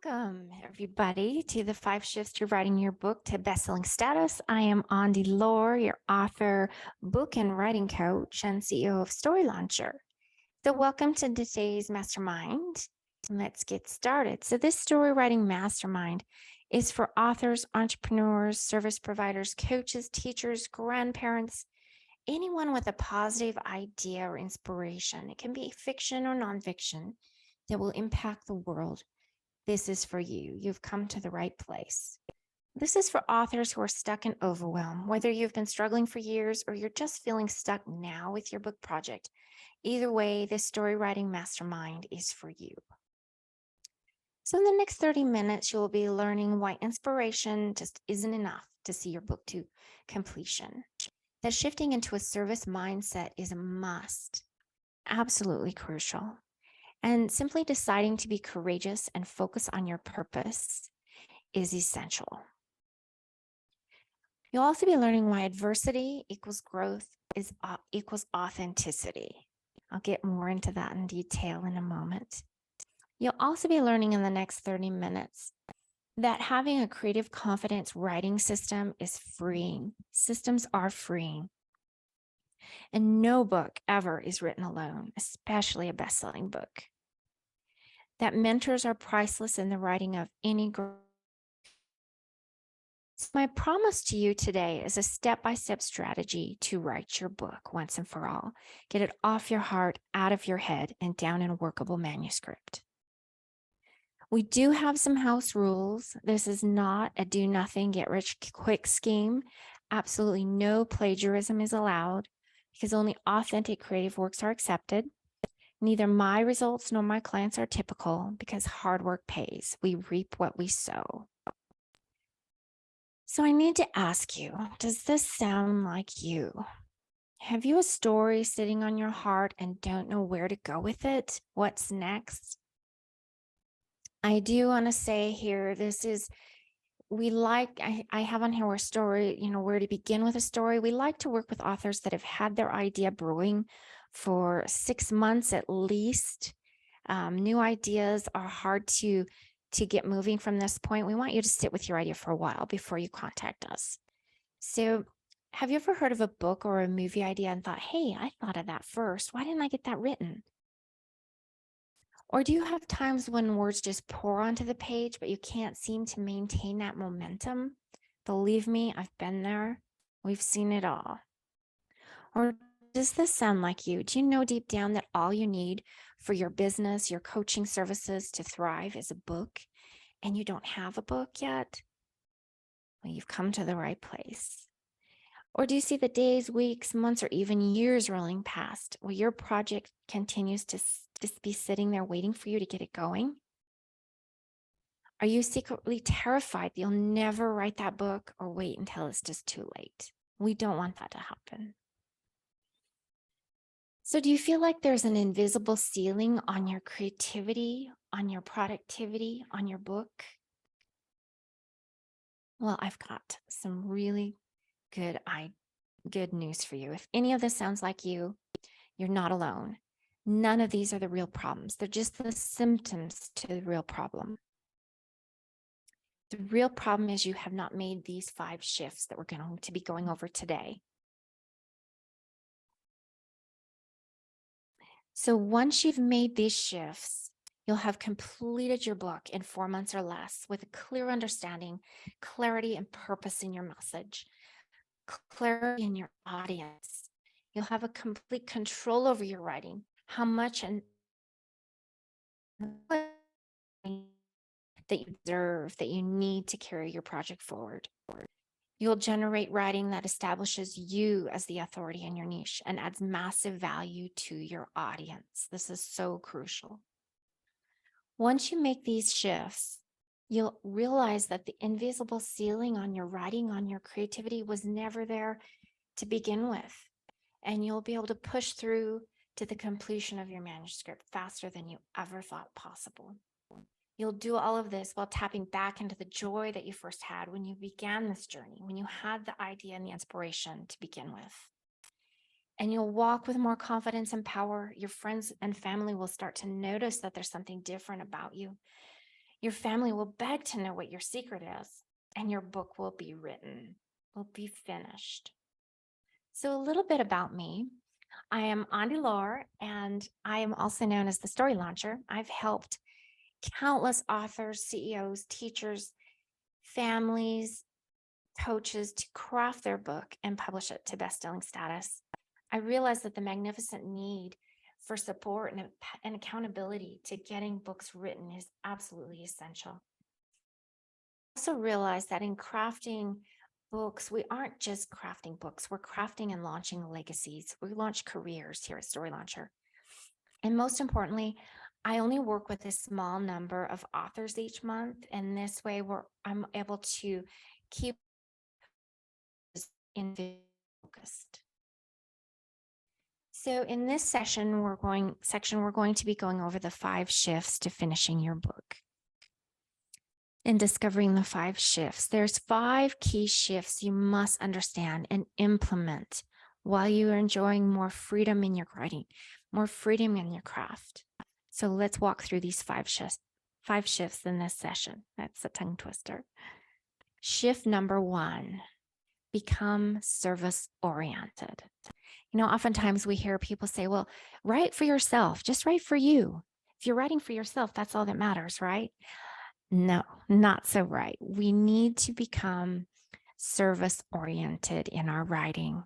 Welcome, everybody, to the 5 Shifts to Writing Your Book to Bestselling Status. I am Andi Lore, your author, book and writing coach, and CEO of Story Launcher. So, welcome to today's Mastermind. Let's get started. So, this story writing mastermind is for authors, entrepreneurs, service providers, coaches, teachers, grandparents, anyone with a positive idea or inspiration. It can be fiction or nonfiction that will impact the world. This is for you. You've come to the right place. This is for authors who are stuck in overwhelm, whether you've been struggling for years or you're just feeling stuck now with your book project. Either way, this story writing mastermind is for you. So, in the next 30 minutes, you'll be learning why inspiration just isn't enough to see your book to completion. That shifting into a service mindset is a must, absolutely crucial. And simply deciding to be courageous and focus on your purpose is essential. You'll also be learning why adversity equals growth equals authenticity. I'll get more into that in detail in a moment. You'll also be learning in the next 30 minutes that having a creative confidence writing system is freeing. Systems are freeing. And no book ever is written alone, especially a best-selling book. That mentors are priceless in the writing of any girl. So my promise to you today is a step-by-step strategy to write your book once and for all. Get it off your heart, out of your head, and down in a workable manuscript. We do have some house rules. This is not a do nothing, get rich quick scheme. Absolutely no plagiarism is allowed because only authentic creative works are accepted. Neither my results nor my clients are typical because hard work pays. We reap what we sow. So I need to ask you, does this sound like you? Have you a story sitting on your heart and don't know where to go with it? What's next? I do want to say here, I have on here a story, where to begin with a story. We like to work with authors that have had their idea brewing for 6 months at least. New ideas are hard to get moving from this point. We want you to sit with your idea for a while before you contact us. So have you ever heard of a book or a movie idea and thought, hey, I thought of that first. Why didn't I get that written? Or do you have times when words just pour onto the page, but you can't seem to maintain that momentum? Believe me, I've been there. We've seen it all. Or does this sound like you? Do you know deep down that all you need for your business, your coaching services to thrive is a book, and you don't have a book yet? Well, you've come to the right place. Or do you see the days, weeks, months, or even years rolling past where your project continues to just be sitting there waiting for you to get it going? Are you secretly terrified that you'll never write that book or wait until it's just too late? We don't want that to happen. So do you feel like there's an invisible ceiling on your creativity, on your productivity, on your book? Well, I've got some really good news for you. If any of this sounds like you, you're not alone. None of these are the real problems. They're just the symptoms to the real problem. The real problem is you have not made these 5 shifts that we're going to be going over today. So once you've made these shifts, you'll have completed your book in 4 months or less with a clear understanding, clarity, and purpose in your message, clarity in your audience. You'll have a complete control over your writing, how much and that you deserve, that you need to carry your project forward. You'll generate writing that establishes you as the authority in your niche and adds massive value to your audience. This is so crucial. Once you make these shifts, you'll realize that the invisible ceiling on your writing, on your creativity was never there to begin with. And you'll be able to push through to the completion of your manuscript faster than you ever thought possible. You'll do all of this while tapping back into the joy that you first had when you began this journey, when you had the idea and the inspiration to begin with. And you'll walk with more confidence and power. Your friends and family will start to notice that there's something different about you. Your family will beg to know what your secret is, and your book will be written, will be finished. So, a little bit about me. I am Andi Laure, and I am also known as the Story Launcher. I've helped countless authors, CEOs, teachers, families, coaches to craft their book and publish it to best-selling status. I realized that the magnificent need for support and accountability to getting books written is absolutely essential. I also realized that in crafting books, we aren't just crafting books, we're crafting and launching legacies. We launch careers here at Story Launcher. And most importantly, I only work with a small number of authors each month. And this way I'm able to keep in focused. So in this section, we're going to be going over the 5 shifts to finishing your book. In discovering the 5 shifts, there's 5 key shifts you must understand and implement while you are enjoying more freedom in your writing, more freedom in your craft. So let's walk through these 5 shifts in this session. That's a tongue twister. Shift number 1, become service oriented. Oftentimes we hear people say, well, write for yourself, just write for you. If you're writing for yourself, that's all that matters, right? No, not so right. We need to become service oriented in our writing.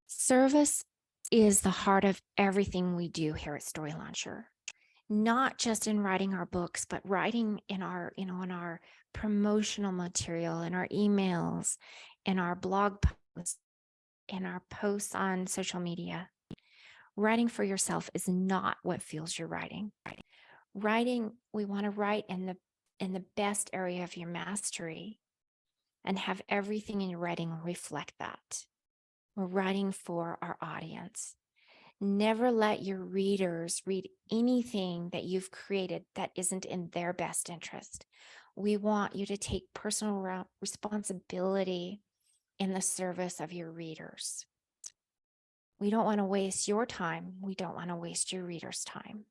Service is the heart of everything we do here at Story Launcher, not just in writing our books, but writing in our, in our promotional material, in our emails, in our blog posts, in our posts on social media. Writing for yourself is not what fuels your writing. Writing, we want to write in the best area of your mastery and have everything in your writing reflect that. We're writing for our audience. Never let your readers read anything that you've created that isn't in their best interest. We want you to take personal responsibility in the service of your readers. We don't want to waste your time. We don't want to waste your readers' time.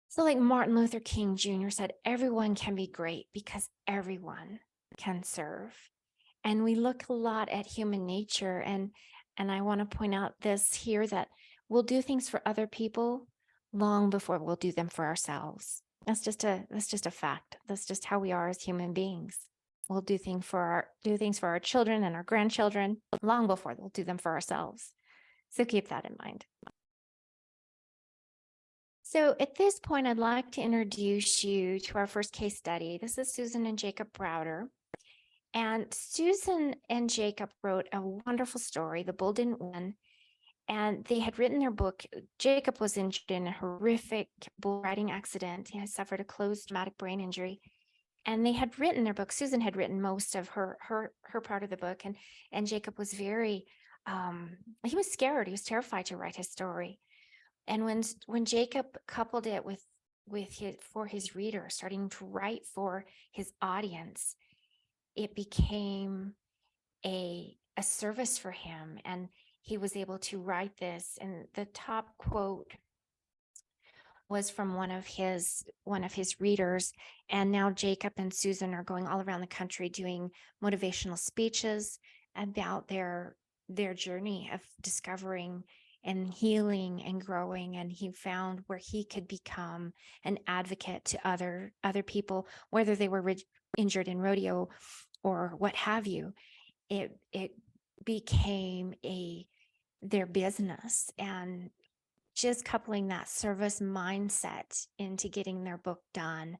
So like Martin Luther King Jr. said, everyone can be great because everyone can serve. And we look a lot at human nature. And I want to point out this here, that we'll do things for other people long before we'll do them for ourselves. That's just a fact. That's just how we are as human beings. We'll do things for our children and our grandchildren long before we'll do them for ourselves. So keep that in mind. So at this point, I'd like to introduce you to our first case study. This is Susan and Jacob Browder. And Susan and Jacob wrote a wonderful story, The Bull Didn't Win. And they had written their book. Jacob was injured in a horrific bull riding accident. He had suffered a closed traumatic brain injury. And they had written their book. Susan had written most of her part of the book. And Jacob was he was scared. He was terrified to write his story. And when Jacob coupled it with for his reader, starting to write for his audience, it became a service for him. And he was able to write this. And the top quote was from one of his readers. And now Jacob and Susan are going all around the country doing motivational speeches about their journey of discovering and healing and growing. And he found where he could become an advocate to other people, whether they were injured in rodeo or what have you. It became their business. And just coupling that service mindset into getting their book done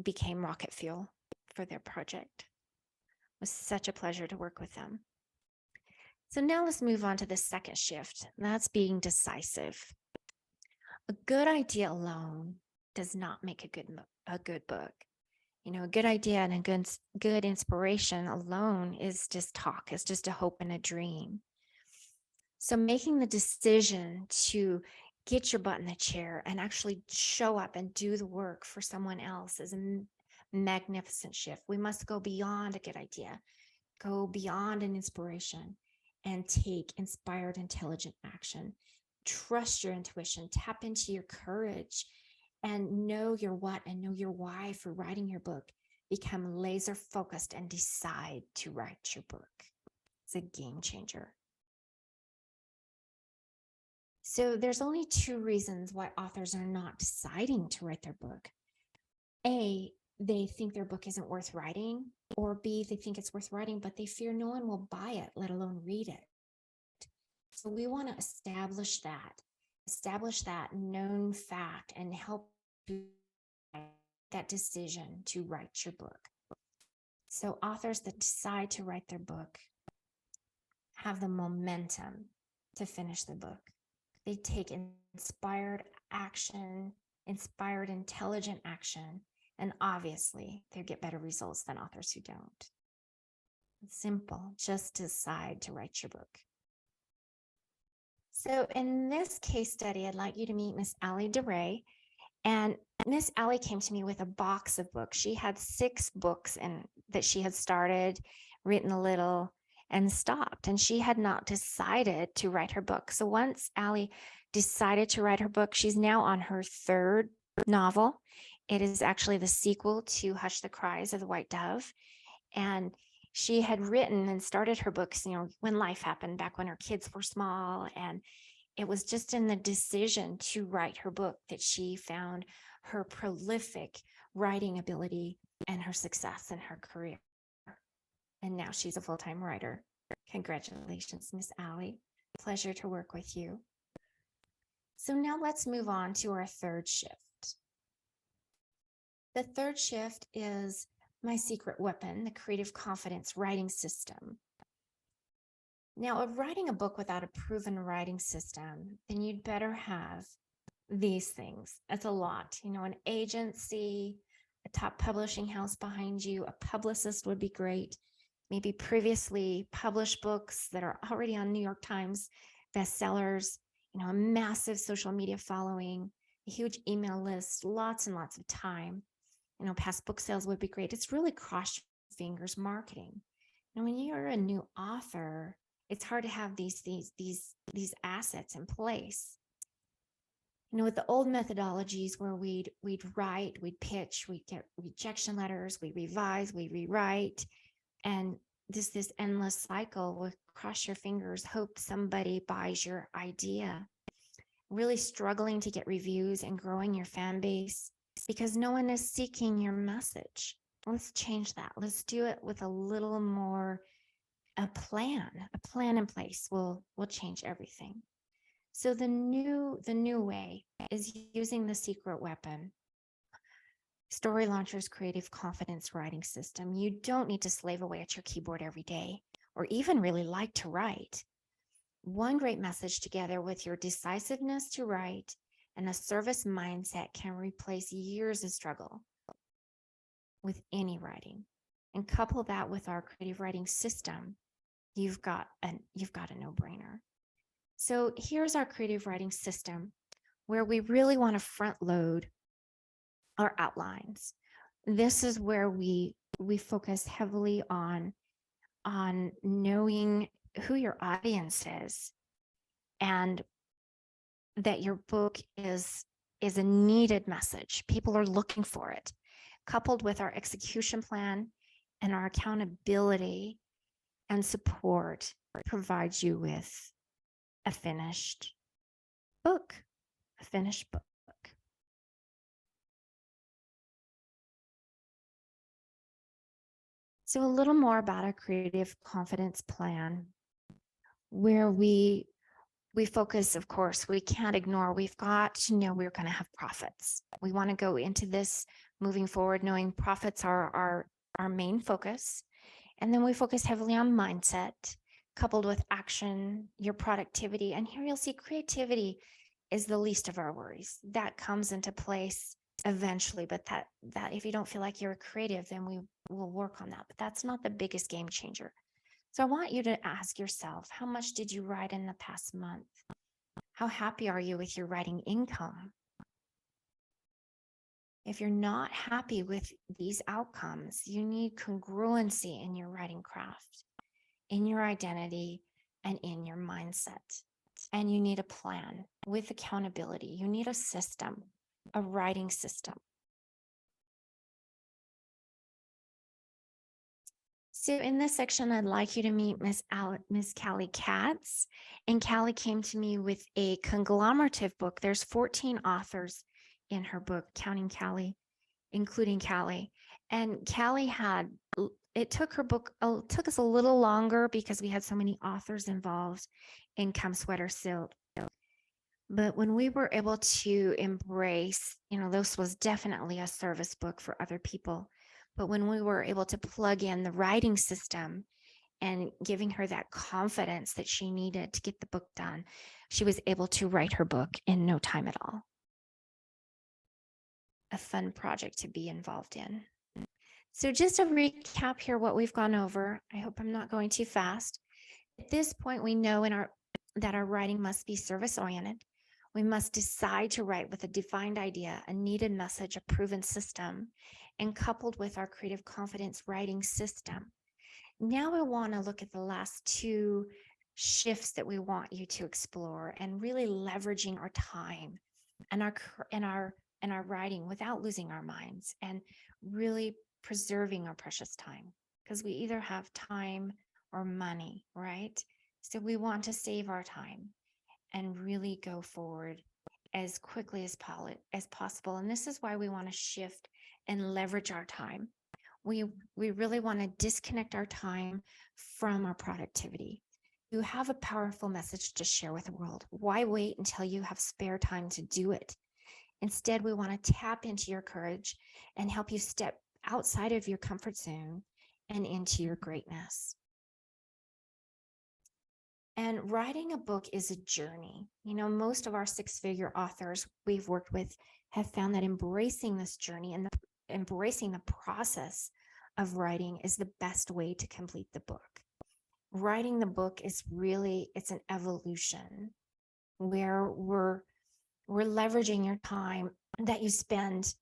became rocket fuel for their project. It was such a pleasure to work with them. So now let's move on to the second shift. That's being decisive. A good idea alone does not make a good book. A good idea and a good inspiration alone is just talk. It's just a hope and a dream. So making the decision to get your butt in the chair and actually show up and do the work for someone else is a magnificent shift. We must go beyond a good idea, go beyond an inspiration, and take inspired, intelligent action. trust your intuition, tap into your courage, and know your what and know your why for writing your book. Become laser focused and decide to write your book. It's a game changer. So there's only two reasons why authors are not deciding to write their book. A, they think their book isn't worth writing, or B, they think it's worth writing, but they fear no one will buy it, let alone read it. So we want to establish that known fact and help you make that decision to write your book. So authors that decide to write their book have the momentum to finish the book. They take inspired action, inspired, intelligent action, and obviously they get better results than authors who don't. It's simple. Just decide to write your book. So in this case study, I'd like you to meet Miss Allie DeRay. And Miss Allie came to me with a box of books. She had 6 books that she had started, written a little, and stopped. And she had not decided to write her book. So once Allie decided to write her book, she's now on her 3rd novel. It is actually the sequel to Hush the Cries of the White Dove. And she had written and started her books, when life happened, back when her kids were small. And it was just in the decision to write her book that she found her prolific writing ability and her success in her career. And now she's a full-time writer. Congratulations, Miss Allie. Pleasure to work with you. So now let's move on to our 3rd shift. The 3rd shift is my secret weapon, the Creative Confidence Writing System. Now, if writing a book without a proven writing system, then you'd better have these things. That's a lot. An agency, a top publishing house behind you, a publicist would be great. Maybe previously published books that are already on New York Times bestsellers, a massive social media following, a huge email list, lots and lots of time. Past book sales would be great. It's really cross your fingers marketing. When you're a new author, it's hard to have these assets in place. With the old methodologies where we'd write, we'd pitch, we'd get rejection letters, we revise, we rewrite, and this endless cycle with cross your fingers, hope somebody buys your idea. Really struggling to get reviews and growing your fan base because no one is seeking your message. Let's change that. Let's do it with a little more a plan in place will change everything. So the new way is using the secret weapon, Story Launcher's Creative Confidence Writing System. You don't need to slave away at your keyboard every day or even really like to write. One great message together with your decisiveness to write and a service mindset can replace years of struggle with any writing. And couple that with our creative writing system, you've got a no-brainer. So here's our creative writing system where we really want to front load our outlines. This is where we focus heavily on knowing who your audience is and that your book is a needed message. People are looking for it, coupled with our execution plan and our accountability and support provides you with a finished book. So a little more about our creative confidence plan, where we focus, of course, we can't ignore, we've got to know we're going to have profits. We want to go into this moving forward, knowing profits are our main focus. And then we focus heavily on mindset, coupled with action, your productivity. And here you'll see creativity is the least of our worries. That comes into place eventually, but that if you don't feel like you're creative, then we will work on that. But that's not the biggest game changer. So I want you to ask yourself, how much did you write in the past month? How happy are you with your writing income? If you're not happy with these outcomes, you need congruency in your writing craft, in your identity, and in your mindset. and you need a plan with accountability. You need a system, a writing system. So in this section, I'd like you to meet Miss Callie Katz. And Callie came to me with a conglomerative book. There's 14 authors in her book, counting Callie, including Callie. And Callie had, it took her book, took us a little longer because we had so many authors involved in Come Sweater Silk. But when we were able to embrace, this was definitely a service book for other people. But when we were able to plug in the writing system and giving her that confidence that she needed to get the book done, she was able to write her book in no time at all. A fun project to be involved in. So just a recap here, what we've gone over. I hope I'm not going too fast. At this point, we know that our writing must be service-oriented. We must decide to write with a defined idea, a needed message, a proven system, and coupled with our creative confidence writing system. Now I want to look at the last two shifts that we want you to explore and really leveraging our time and our writing without losing our minds and really preserving our precious time, because we either have time or money, right? So we want to save our time and really go forward as quickly as possible. And this is why we want to shift and leverage our time. We really want to disconnect our time from our productivity. You have a powerful message to share with the world. Why wait until you have spare time to do it? Instead, we want to tap into your courage and help you step outside of your comfort zone and into your greatness. And writing a book is a journey. Most of our six-figure authors we've worked with have found that embracing this journey and embracing the process of writing is the best way to complete the book. Writing the book is it's an evolution where we're leveraging your time that you spend,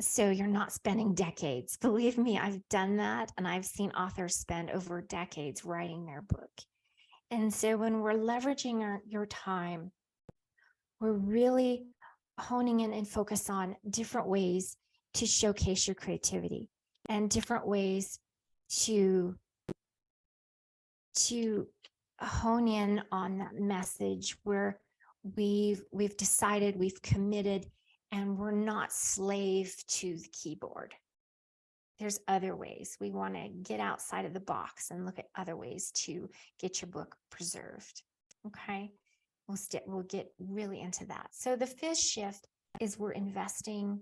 so you're not spending decades. Believe me, I've done that, and I've seen authors spend over decades writing their book. And so when we're leveraging your time, we're really honing in and focus on different ways to showcase your creativity and different ways to hone in on that message where we've decided, we've committed, and we're not slave to the keyboard. There's other ways. We want to get outside of the box and look at other ways to get your book preserved. Okay, we'll get really into that. So the fifth shift is we're investing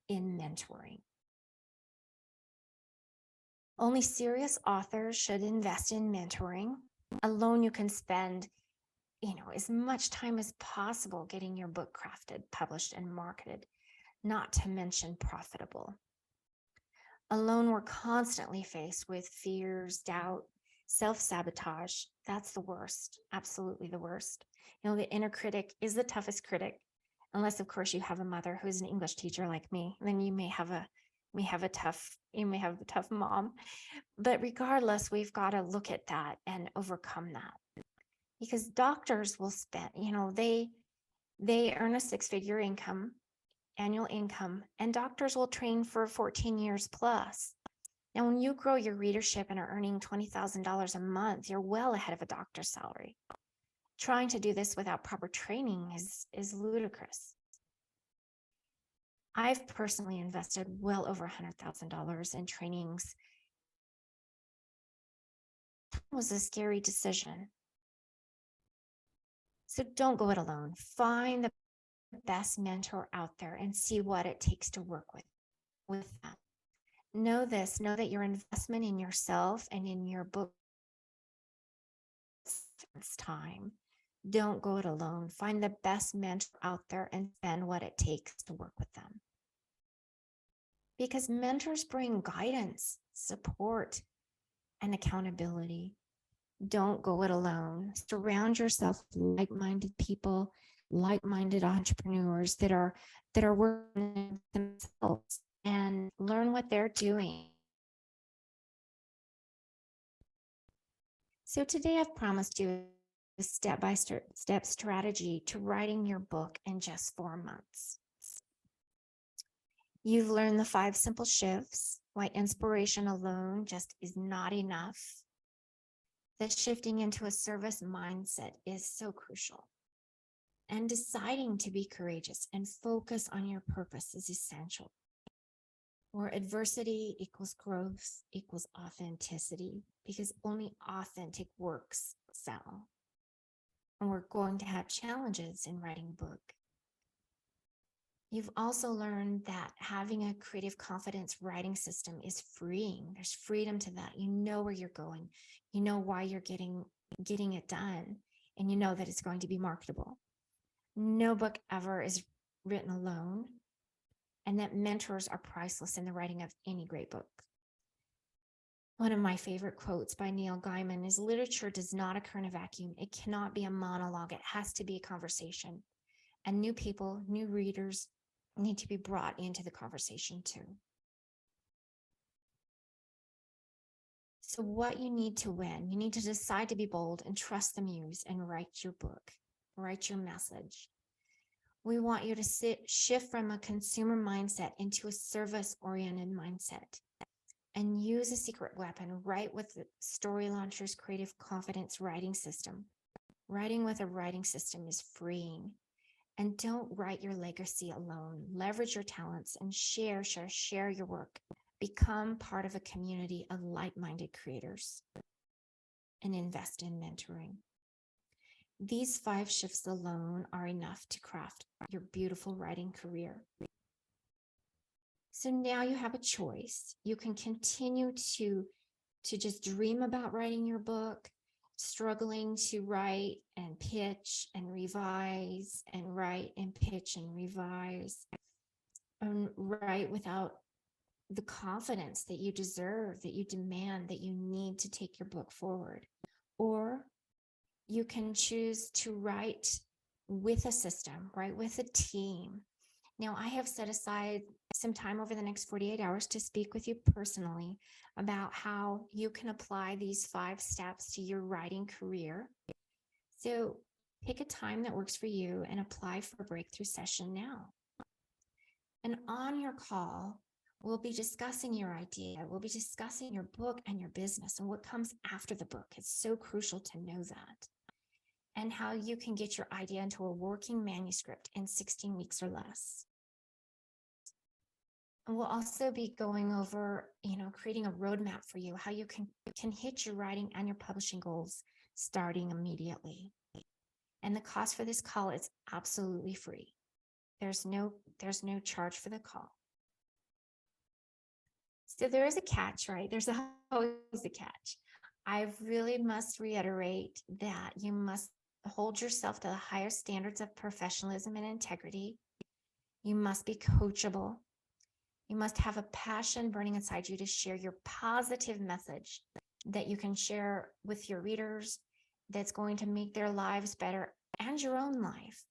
in mentoring. Only serious authors should invest in mentoring. Alone, you can spend, as much time as possible getting your book crafted, published, and marketed, not to mention profitable. Alone, we're constantly faced with fears, doubt, self-sabotage. That's the worst, absolutely the worst. The inner critic is the toughest critic, unless of course you have a mother who's an English teacher like me. Then you may have a tough mom. But regardless, we've got to look at that and overcome that. Because doctors will spend, they earn a six-figure income, annual income, and doctors will train for 14 years plus. Now, when you grow your readership and are earning $20,000 a month, you're well ahead of a doctor's salary. Trying to do this without proper training is ludicrous. I've personally invested well over $100,000 in trainings. It was a scary decision. So don't go it alone. Find the best mentor out there and see what it takes to work with them. Know that your investment in yourself and in your book is time. Don't go it alone. Find the best mentor out there and spend what it takes to work with them. Because mentors bring guidance, support, and accountability. Don't go it alone. Surround yourself with like-minded people, like-minded entrepreneurs that are working themselves, and learn what they're doing. So today I've promised you a step-by-step strategy to writing your book in just 4 months. You've learned the 5 simple shifts, why inspiration alone just is not enough. That shifting into a service mindset is so crucial. And deciding to be courageous and focus on your purpose is essential. Where adversity equals growth equals authenticity, because only authentic works sell. And we're going to have challenges in writing a book. You've also learned that having a creative confidence writing system is freeing. There's freedom to that. You know where you're going. You know why you're getting it done. And you know that it's going to be marketable. No book ever is written alone. And that mentors are priceless in the writing of any great book. One of my favorite quotes by Neil Gaiman is, literature does not occur in a vacuum. It cannot be a monologue. It has to be a conversation. And new people, new readers need to be brought into the conversation too. So what you need to win, you need to decide to be bold and trust the muse and write your book, write your message. We want you to shift from a consumer mindset into a service-oriented mindset and use a secret weapon. Write with the Story Launcher's creative confidence writing system. Writing with a writing system is freeing. And don't write your legacy alone. Leverage your talents and share your work. Become part of a community of like-minded creators and invest in mentoring. These 5 shifts alone are enough to craft your beautiful writing career. So now you have a choice. You can continue to just dream about writing your book, struggling to write and pitch and revise and write and pitch and revise and write without the confidence that you deserve, that you demand, that you need to take your book forward. Or you can choose to write with a system, write with a team. Now, I have set aside some time over the next 48 hours to speak with you personally about how you can apply these 5 steps to your writing career. So pick a time that works for you and apply for a breakthrough session now. And on your call, we'll be discussing your idea. We'll be discussing your book and your business and what comes after the book. It's so crucial to know that. And how you can get your idea into a working manuscript in 16 weeks or less. And we'll also be going over, creating a roadmap for you, how you can hit your writing and your publishing goals starting immediately. And the cost for this call is absolutely free. There's no charge for the call. So there is a catch, right? There's always a catch. I really must reiterate that you must hold yourself to the higher standards of professionalism and integrity. You must be coachable. You must have a passion burning inside you to share your positive message that you can share with your readers that's going to make their lives better and your own life.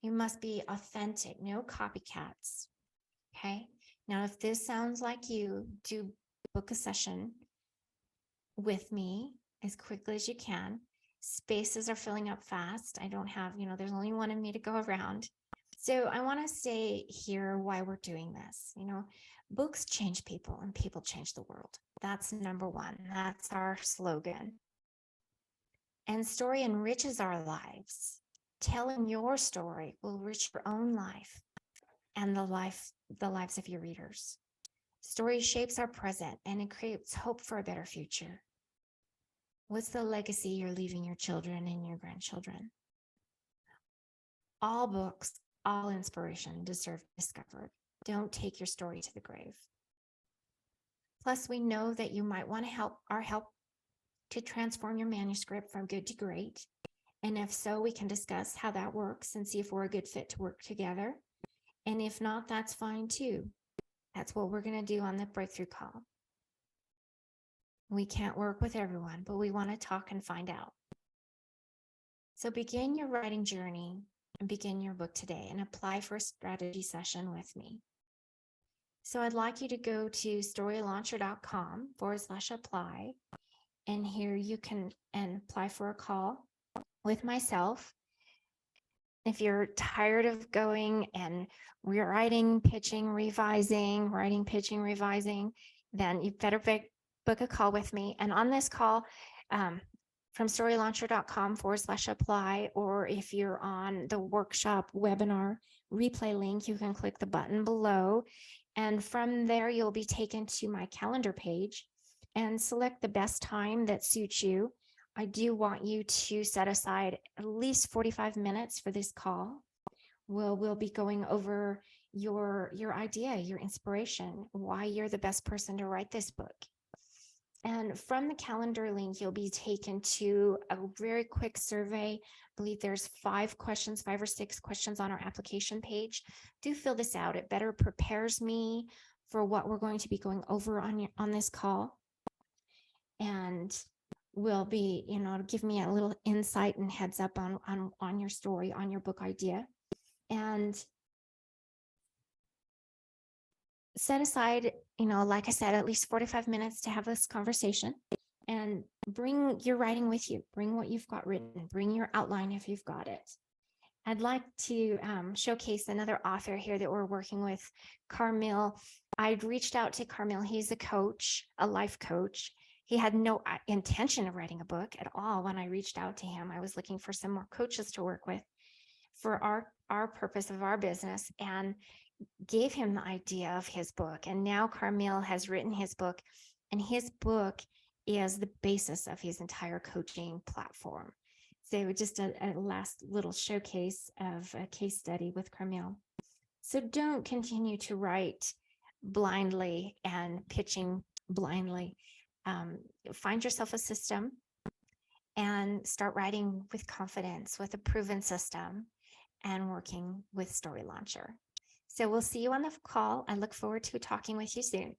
You must be authentic, no copycats. Okay? Now, if this sounds like you, do book a session with me as quickly as you can. Spaces are filling up fast. I don't have, there's only one of me to go around. So I want to say here why we're doing this. Books change people and people change the world. That's number 1. That's our slogan. And story enriches our lives. Telling your story will enrich your own life and the lives of your readers. Story shapes our present and it creates hope for a better future. What's the legacy you're leaving your children and your grandchildren? All books, all inspiration deserve discovered. Don't take your story to the grave. Plus, we know that you might want our help to transform your manuscript from good to great. And if so, we can discuss how that works and see if we're a good fit to work together. And if not, that's fine too. That's what we're going to do on the breakthrough call. We can't work with everyone, but we want to talk and find out. So begin your writing journey and begin your book today and apply for a strategy session with me. So I'd like you to go to storylauncher.com/apply. And here you can apply for a call with myself. If you're tired of going and rewriting, pitching, revising, writing, pitching, revising, then you better book a call with me. And on this call, from storylauncher.com/apply, or if you're on the workshop webinar replay link, you can click the button below. And from there, you'll be taken to my calendar page and select the best time that suits you. I do want you to set aside at least 45 minutes for this call. We'll be going over your idea, your inspiration, why you're the best person to write this book. And from the calendar link, you'll be taken to a very quick survey. I believe there's 5 or 6 questions on our application page. Do fill this out. It better prepares me for what we're going to be going over on this call. And will be, give me a little insight and heads up on your story, on your book idea. And set aside, like I said, at least 45 minutes to have this conversation, and bring your writing with you. Bring what you've got written, bring your outline if you've got it. I'd like to showcase another author here that we're working with, Carmel. I'd reached out to Carmel. He's a coach, a life coach. He had no intention of writing a book at all. When I reached out to him, I was looking for some more coaches to work with for our purpose of our business, and gave him the idea of his book. And now Carmel has written his book, and his book is the basis of his entire coaching platform. So just a last little showcase of a case study with Carmel. So don't continue to write blindly and pitching blindly. Find yourself a system and start writing with confidence, with a proven system, and working with Story Launcher. So we'll see you on the call. I look forward to talking with you soon.